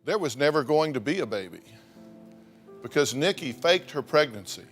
There was never going to be a baby because Nikki faked her pregnancy.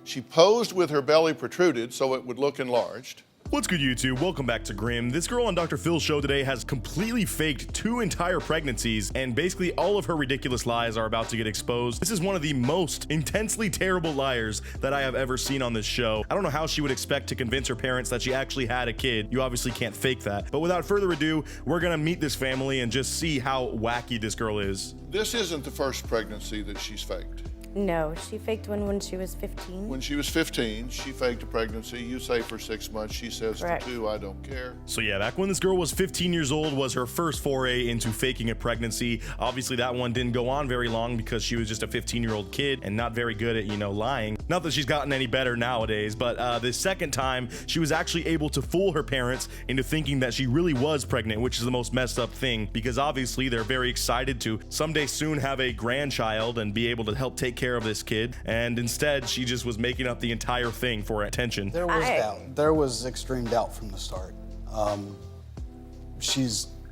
She posed with her belly protruded so it would look enlarged. What's good, YouTube? Welcome back to Grimm. This girl on Dr. Phil's show today has completely faked 2 entire pregnancies, and basically all of her ridiculous lies are about to get exposed. This is one of the most intensely terrible liars that I have ever seen on this show. I don't know how she would expect to convince her parents that she actually had a kid. You obviously can't fake that. But without further ado, we're gonna meet this family and just see how wacky this girl is. This isn't the first pregnancy that she's faked. No, she faked one when she was 15. When she was 15, she faked a pregnancy. You say for 6 months, she says Correct. for 2, I don't care. So yeah, back when this girl was 15 years old was her first foray into faking a pregnancy. Obviously that one didn't go on very long because she was just a 15-year-old kid and not very good at, lying. Not that she's gotten any better nowadays, but the second time she was actually able to fool her parents into thinking that she really was pregnant, which is the most messed up thing because obviously they're very excited to someday soon have a grandchild and be able to help take care of this kid, and instead she just was making up the entire thing for attention. There was doubt. There was extreme doubt from the start.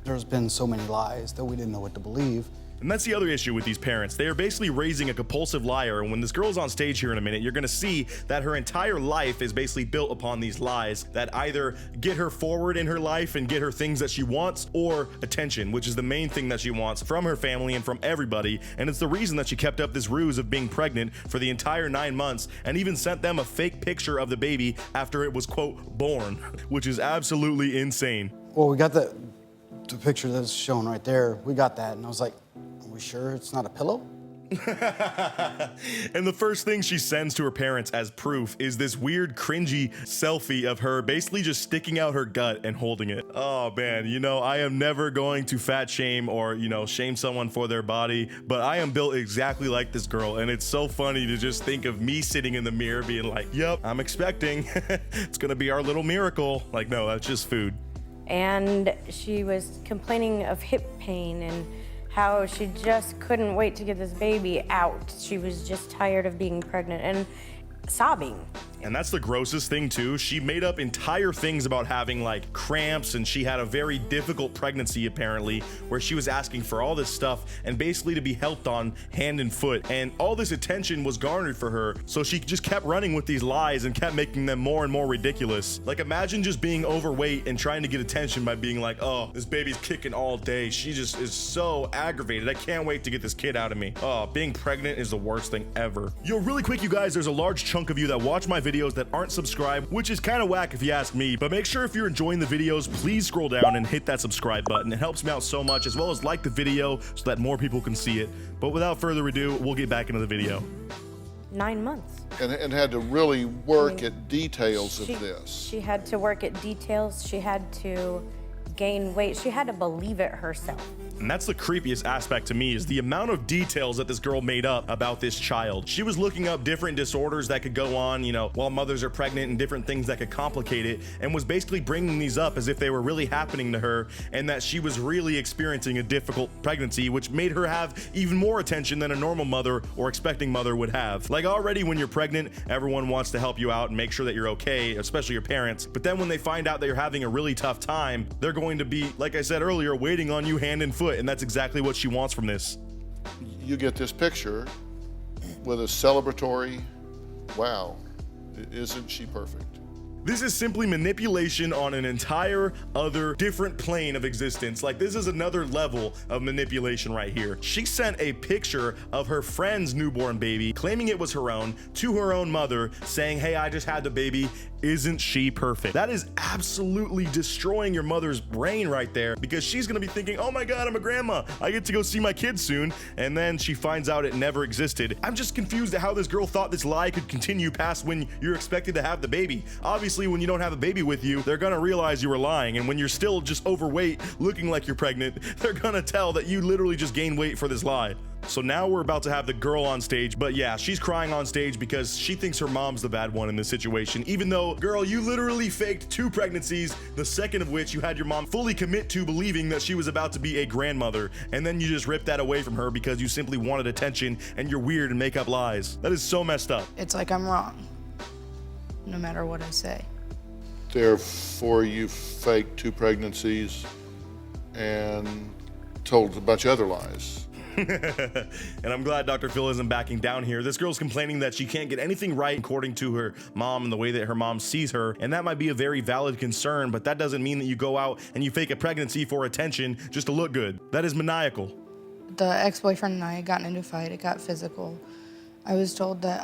There's been so many lies that we didn't know what to believe. And that's the other issue with these parents. They are basically raising a compulsive liar, and when this girl's on stage here in a minute, you're gonna see that her entire life is basically built upon these lies that either get her forward in her life and get her things that she wants, or attention, which is the main thing that she wants from her family and from everybody. And it's the reason that she kept up this ruse of being pregnant for the entire 9 months and even sent them a fake picture of the baby after it was, quote, born, which is absolutely insane. Well, we got the picture that's shown right there. We got that, and I was like, are we sure it's not a pillow? And the first thing she sends to her parents as proof is this weird cringy selfie of her basically just sticking out her gut and holding it. Oh man, I am never going to fat shame or shame someone for their body, but I am built exactly like this girl, and it's so funny to just think of me sitting in the mirror being like, yep, I'm expecting. It's gonna be our little miracle. Like, no, that's just food. And she was complaining of hip pain and how she just couldn't wait to get this baby out. She was just tired of being pregnant and sobbing. And that's the grossest thing too. She made up entire things about having like cramps, and she had a very difficult pregnancy apparently, where she was asking for all this stuff and basically to be helped on hand and foot, and all this attention was garnered for her, so she just kept running with these lies and kept making them more and more ridiculous. Like, imagine just being overweight and trying to get attention by being like, oh, this baby's kicking all day, she just is so aggravated, I can't wait to get this kid out of me. Oh, being pregnant is the worst thing ever. Yo, really quick, you guys, there's a large chunk of you that watch my videos that aren't subscribed, which is kind of whack if you ask me, but make sure if you're enjoying the videos, please scroll down and hit that subscribe button. It helps me out so much, as well as like the video so that more people can see it. But without further ado, we'll get back into the video. 9 months. And had to really work at details of this. She had to work at details. She had to gain weight. She had to believe it herself. And that's the creepiest aspect to me, is the amount of details that this girl made up about this child. She was looking up different disorders that could go on, while mothers are pregnant, and different things that could complicate it, and was basically bringing these up as if they were really happening to her, and that she was really experiencing a difficult pregnancy, which made her have even more attention than a normal mother or expecting mother would have. Like, already when you're pregnant, everyone wants to help you out and make sure that you're okay, especially your parents. But then when they find out that you're having a really tough time, they're going to be, like I said earlier, waiting on you hand and foot. And that's exactly what she wants from this. You get this picture with a celebratory, wow, isn't she perfect? This is simply manipulation on an entire other different plane of existence. Like, this is another level of manipulation right here. She sent a picture of her friend's newborn baby, claiming it was her own, to her own mother, saying, hey, I just had the baby. Isn't she perfect? That is absolutely destroying your mother's brain right there, because she's gonna be thinking, oh my God, I'm a grandma, I get to go see my kids soon. And then she finds out it never existed. I'm just confused at how this girl thought this lie could continue past when you're expected to have the baby. Obviously, when you don't have a baby with you, they're gonna realize you were lying. And when you're still just overweight, looking like you're pregnant, they're gonna tell that you literally just gained weight for this lie. So now we're about to have the girl on stage, but yeah, she's crying on stage because she thinks her mom's the bad one in this situation, even though, girl, you literally faked 2 pregnancies, the second of which you had your mom fully commit to believing that she was about to be a grandmother, and then you just ripped that away from her because you simply wanted attention and you're weird and make up lies. That is so messed up. It's like I'm wrong, no matter what I say. Therefore, you faked 2 pregnancies and told a bunch of other lies. And I'm glad Dr. Phil isn't backing down here. This girl's complaining that she can't get anything right according to her mom and the way that her mom sees her, and that might be a very valid concern, but that doesn't mean that you go out and you fake a pregnancy for attention just to look good. That is maniacal. The ex-boyfriend and I had gotten into a fight. It got physical. I was told that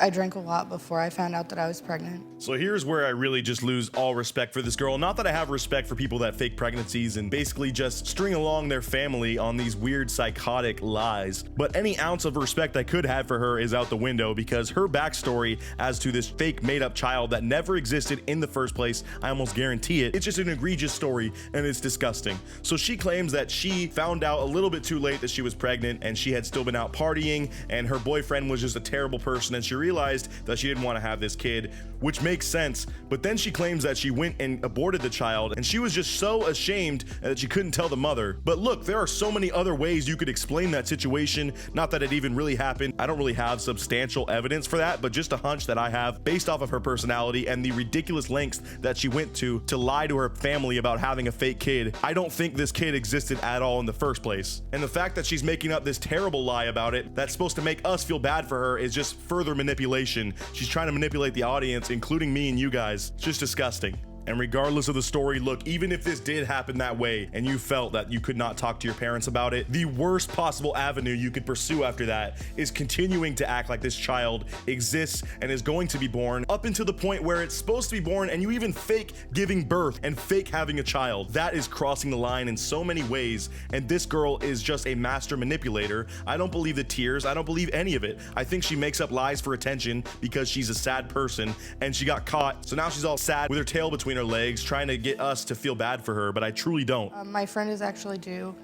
I drank a lot before I found out that I was pregnant. So here's where I really just lose all respect for this girl. Not that I have respect for people that fake pregnancies and basically just string along their family on these weird psychotic lies, but any ounce of respect I could have for her is out the window, because her backstory as to this fake made-up child that never existed in the first place, I almost guarantee it, it's just an egregious story and it's disgusting. So she claims that she found out a little bit too late that she was pregnant and she had still been out partying and her boyfriend was just a terrible person, and she realized that she didn't want to have this kid, which makes sense. But then she claims that she went and aborted the child and she was just so ashamed that she couldn't tell the mother. But look, there are so many other ways you could explain that situation. Not that it even really happened. I don't really have substantial evidence for that, but just a hunch that I have based off of her personality and the ridiculous lengths that she went to lie to her family about having a fake kid. I don't think this kid existed at all in the first place. And the fact that she's making up this terrible lie about it that's supposed to make us feel bad for her is just further manipulation. She's trying to manipulate the audience, including me and you guys. It's just disgusting. And regardless of the story, look, even if this did happen that way and you felt that you could not talk to your parents about it, the worst possible avenue you could pursue after that is continuing to act like this child exists and is going to be born up until the point where it's supposed to be born, and you even fake giving birth and fake having a child. That is crossing the line in so many ways, and this girl is just a master manipulator. I don't believe the tears. I don't believe any of it. I think she makes up lies for attention because she's a sad person and she got caught, so now she's all sad with her tail between her legs trying to get us to feel bad for her, but I truly don't. My friend is actually due.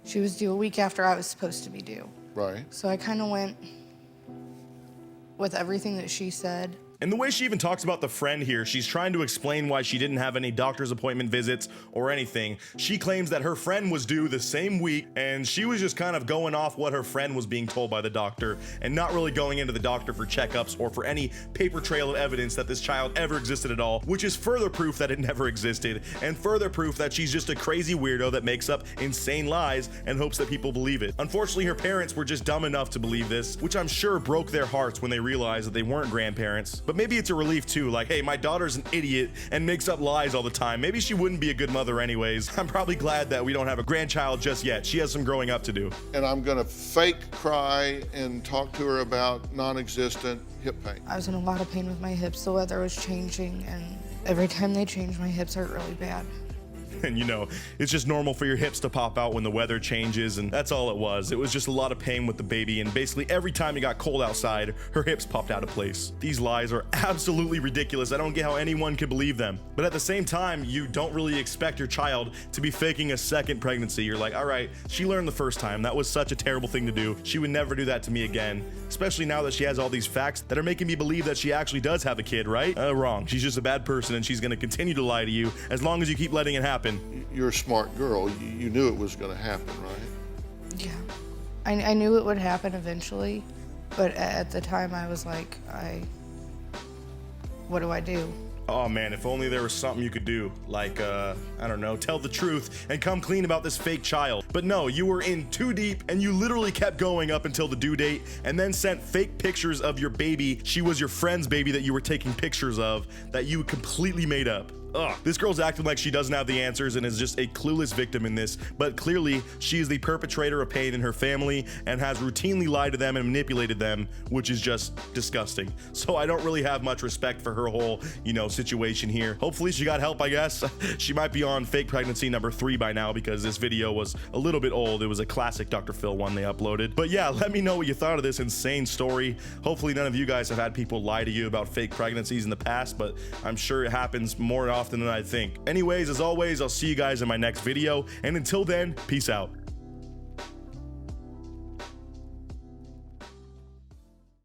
She was due a week after I was supposed to be due. Right. So I kind of went with everything that she said. And the way she even talks about the friend here, she's trying to explain why she didn't have any doctor's appointment visits or anything. She claims that her friend was due the same week and she was just kind of going off what her friend was being told by the doctor and not really going into the doctor for checkups or for any paper trail of evidence that this child ever existed at all, which is further proof that it never existed and further proof that she's just a crazy weirdo that makes up insane lies and hopes that people believe it. Unfortunately, her parents were just dumb enough to believe this, which I'm sure broke their hearts when they realized that they weren't grandparents. But maybe it's a relief too, like, hey, my daughter's an idiot and makes up lies all the time. Maybe she wouldn't be a good mother anyways. I'm probably glad that we don't have a grandchild just yet. She has some growing up to do. And I'm gonna fake cry and talk to her about non-existent hip pain. I was in a lot of pain with my hips. The weather was changing, and every time they changed, my hips hurt really bad. And you know, it's just normal for your hips to pop out when the weather changes, and that's all it was. It was just a lot of pain with the baby, and basically every time it got cold outside, her hips popped out of place. These lies are absolutely ridiculous. I don't get how anyone could believe them. But at the same time, you don't really expect your child to be faking a second pregnancy. You're like, all right, she learned the first time. That was such a terrible thing to do. She would never do that to me again. Especially now that she has all these facts that are making me believe that she actually does have a kid, right? Wrong. She's just a bad person, and she's gonna continue to lie to you as long as you keep letting it happen. You're a smart girl. You knew it was gonna happen, right? Yeah. I knew it would happen eventually, but at the time I was like, what do I do? Oh man, if only there was something you could do, like, I don't know, tell the truth and come clean about this fake child. But no, you were in too deep and you literally kept going up until the due date and then sent fake pictures of your baby. She was your friend's baby that you were taking pictures of that you completely made up. Ugh. This girl's acting like she doesn't have the answers and is just a clueless victim in this, but clearly she is the perpetrator of pain in her family and has routinely lied to them and manipulated them, which is just disgusting. So I don't really have much respect for her whole, situation here. Hopefully she got help, I guess. She might be on fake pregnancy number 3 by now because this video was a little bit old. It was a classic Dr. Phil one they uploaded. But yeah, let me know what you thought of this insane story. Hopefully none of you guys have had people lie to you about fake pregnancies in the past, but I'm sure it happens more often than I think. Anyways, as always, I'll see you guys in my next video, and until then, peace out.